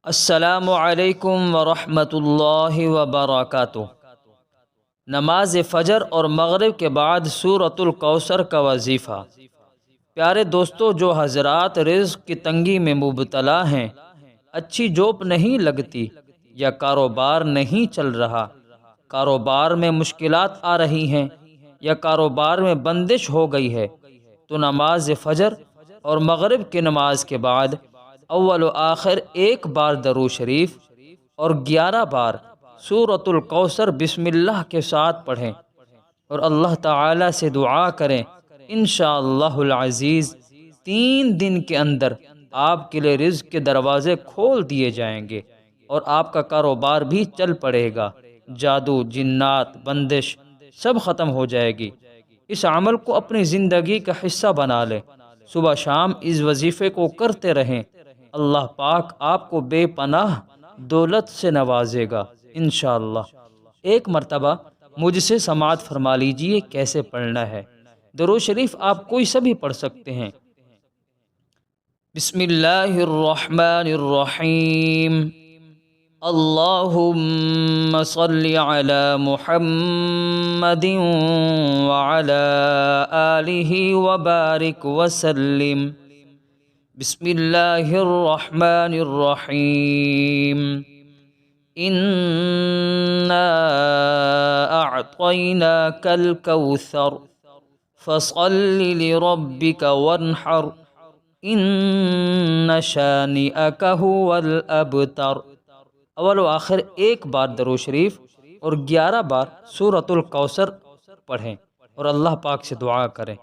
السلام علیکم ورحمۃ اللہ وبرکاتہ۔ نماز فجر اور مغرب کے بعد سورۃ الکوثر کا وظیفہ۔ پیارے دوستو، جو حضرات رزق کی تنگی میں مبتلا ہیں، اچھی جاب نہیں لگتی یا کاروبار نہیں چل رہا، کاروبار میں مشکلات آ رہی ہیں یا کاروبار میں بندش ہو گئی ہے، تو نماز فجر اور مغرب کی نماز کے بعد اول و آخر ایک بار درود شریف اور 11 بار سورۃ الکوثر بسم اللہ کے ساتھ پڑھیں اور اللہ تعالی سے دعا کریں۔ انشاءاللہ العزیز 3 دن کے اندر آپ کے لیے رزق کے دروازے کھول دیے جائیں گے اور آپ کا کاروبار بھی چل پڑے گا، جادو جنات بندش سب ختم ہو جائے گی۔ اس عمل کو اپنی زندگی کا حصہ بنا لیں، صبح شام اس وظیفے کو کرتے رہیں، اللہ پاک آپ کو بے پناہ دولت سے نوازے گا انشاءاللہ۔ ایک مرتبہ مجھ سے سماعت فرما لیجئے کیسے پڑھنا ہے۔ درود شریف آپ کوئی سا بھی پڑھ سکتے ہیں۔ بسم اللہ الرحمن الرحیم، اللہم صلی علی محمد وعلی آلہ وبارک وسلم۔ بسم اللہ الرحمن الرحیم، انا اعطیناک الکوثر فصل لربک وانحر ان شانئک هو الابتر۔ اول و آخر ایک بار درود شریف اور 11 بار سورۃ الکوثر پڑھیں اور اللہ پاک سے دعا کریں۔